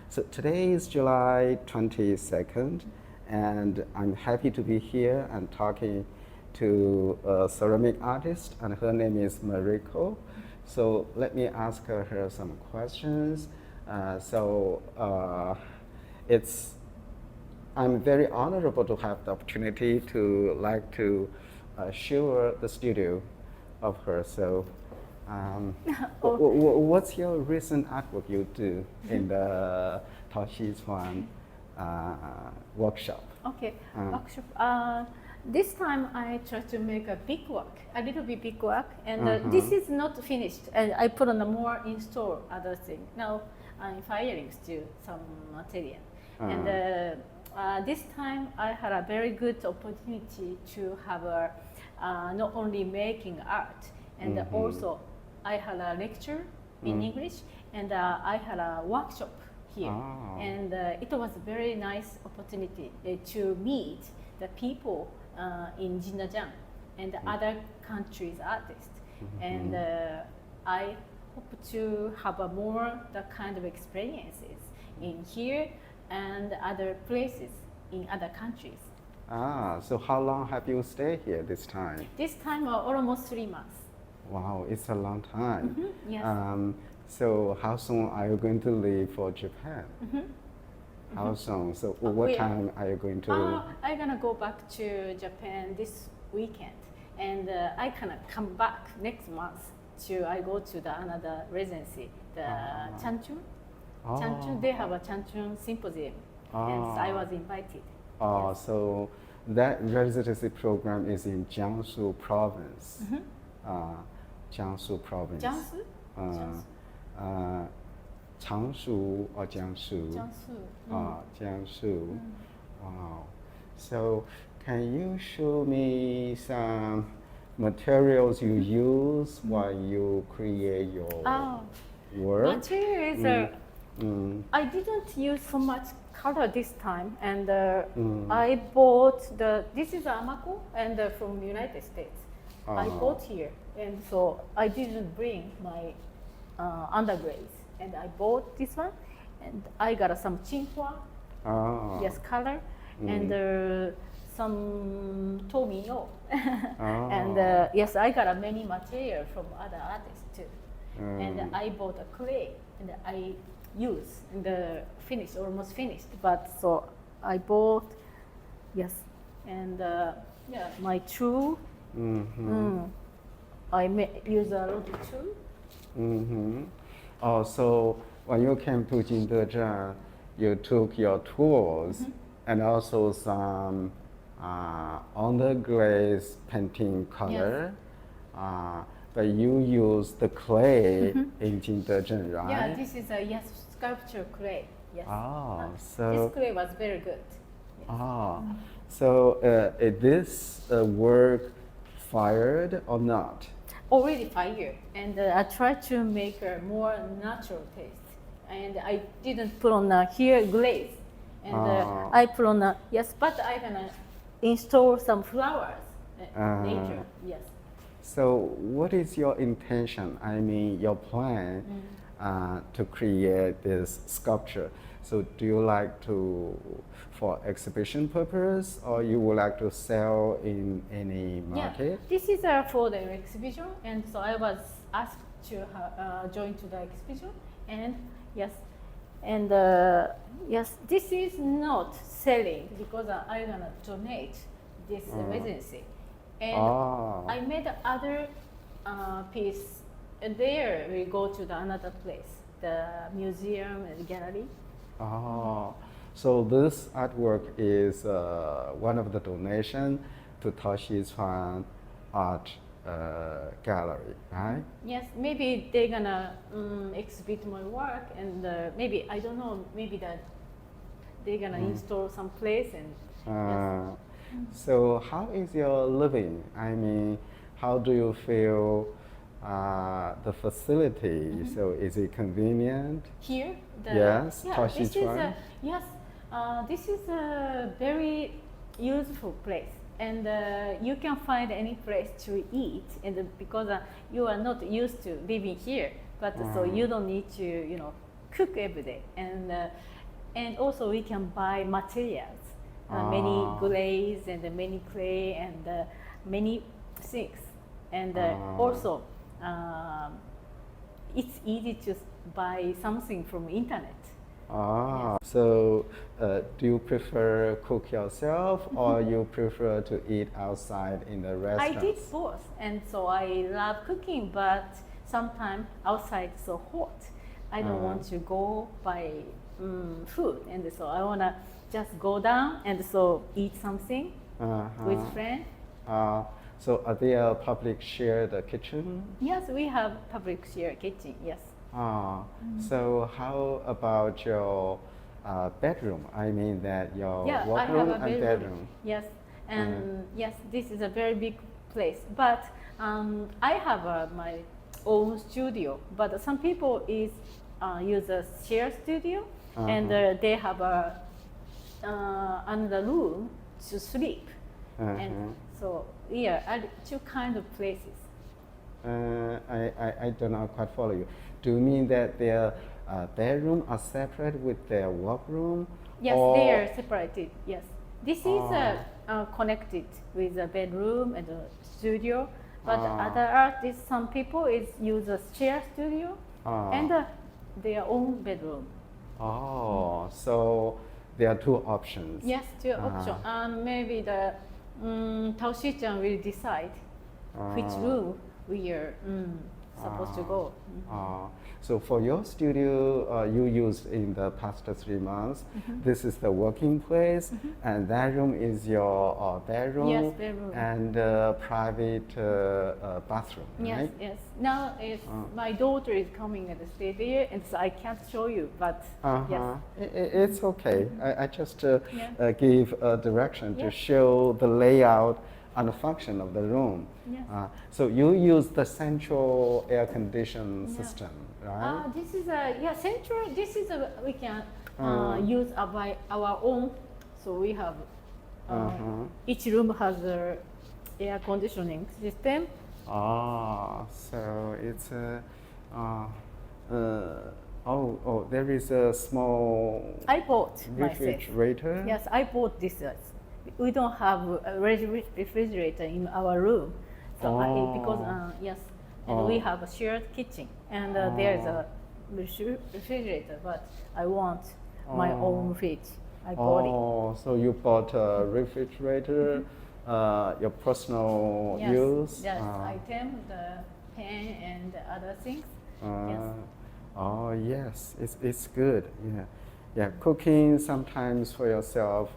So today is July 22nd, and I'm happy to be here and talking to a ceramic artist, and her name is Mariko. So let me ask her some questions. It's I'm very honorable to have the opportunity to show the studio of her. So, what's your recent artwork you do in the Tao Chuan workshop? Okay, workshop. This time I try to make a big work, a little bit big work, and this is not finished. And I put on a more install other thing. Now I'm firing still some material, and this time I had a very good opportunity to have a not only making art, and also I had a lecture in English, and I had a workshop here, and it was a very nice opportunity to meet the people in Jingdezhen and other countries' artists, and I hope to have a more the kind of experiences in here and other places in other countries. So how long have you stayed here this time? This time almost 3 months. Wow, it's a long time. Yes. So how soon are you going to leave for Japan? How soon? So what time are you going to? I'm gonna go back to Japan this weekend, and I gonna come back next month. I go to another residency, the Changchun. Changchun, they have a Changchun symposium, and I was invited. Yes. So that residency program is in Jiangsu province. Jiangsu province. Jiangsu? Changshu or Jiangsu? Jiangsu. Jiangsu. Wow. So can you show me some materials you use while you create your work? Materials I didn't use so much color this time, and I bought this is Mariko, and from United States. I bought here, and so I didn't bring my undergrades, and I bought this one, and I got some Qinghua, yes, color, and some Tomio, and yes, I got many material from other artists too, and I bought a clay, and I use and finished, almost finished, but so I bought, yes, and my tool. I use a lot of tool. Oh, so when you came to Jingdezhen, you took your tools and also some on the glaze painting color. Yes. But you use the clay in Jingdezhen, right? Yeah, this is a sculpture clay. Yes. So this clay was very good. Yes. So is this work fired or not? Already fired, and I tried to make a more natural taste, and I didn't put on here glaze, and I put on but I'm gonna install some flowers later. Yes. So what is your intention? I mean, your plan to create this sculpture. So do you like to, for exhibition purpose, or you would like to sell in any market? Yeah, this is for the exhibition, and so I was asked to join to the exhibition, and yes, and yes, this is not selling because I'm gonna donate this residency. And I made other piece, and there we go to another place, the museum and gallery. So this artwork is one of the donation to Tao Chuan Art Gallery, right? Yes, maybe they're gonna exhibit my work, and maybe, I don't know, maybe that they're gonna install some place, and yes. So how is your living? I mean, how do you feel the facility? So is it convenient? Here? Yes, yeah, this is yes, this is a very useful place, and you can find any place to eat, and because you are not used to living here, but so you don't need to, cook every day, and also we can buy materials, many glaze and many clay and many things, and also it's easy to buy something from internet. So do you prefer cook yourself or you prefer to eat outside in the restaurant? I did both, and so I love cooking, but sometimes outside so hot. I don't want to go buy food, and so I wanna just go down and so eat something with friends. So are there a public shared kitchen? Yes, we have public share kitchen. Yes. So how about your bedroom? I mean that your workroom and bedroom. Yes, and yes, this is a very big place. But I have my own studio. But some people use a share studio, and they have another room to sleep. And so are two kind of places. I do not quite follow you. Do you mean that their bedroom are separate with their workroom? Yes, they are separated. Yes, this is connected with a bedroom and a studio. But other artists, some people use a share studio and their own bedroom. So there are two options. Yes, two options. And maybe the Tao-shi-chan will decide which room we are supposed to go. So for your studio, you used in the past 3 months, this is the working place, and that room is your bedroom, yes, bedroom. And private bathroom, yes, right? Yes. Now, if my daughter is coming and stay there, and so I can't show you, but yes. It's okay. I just gave a direction to show the layout and the function of the room. Yes. So you use the central air conditioning system, right? This is central. This is we can use our own. So we have each room has a air conditioning system. So it's there is a small I bought refrigerator. Myself. Yes, I bought this. We don't have a refrigerator in our room, so because yes, and we have a shared kitchen, and there's a refrigerator, but I want my own fridge. I bought it. So you bought a refrigerator, your personal use? Yes, item, the pen and other things. Yes, it's good. Yeah. Cooking sometimes for yourself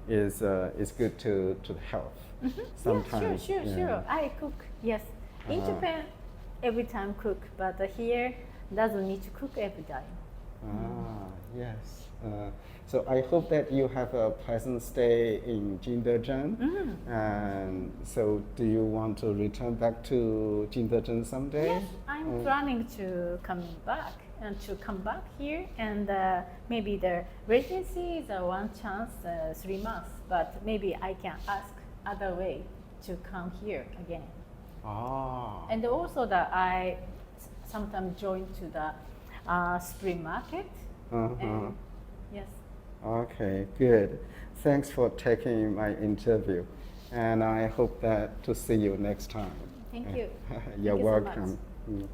is good to the health. Sometimes. Sure. I cook. Yes, in Japan, every time cook, but here doesn't need to cook every time. Yes. So I hope that you have a pleasant stay in Jingdezhen. And so, do you want to return back to Jingdezhen someday? Yes, I'm planning to come back here, and maybe the residency is a one chance, 3 months. But maybe I can ask other way to come here again. And also that I sometimes join to the spring market. And yes. Okay, good. Thanks for taking my interview, and I hope that to see you next time. Thank you. You're Thank you so welcome. much.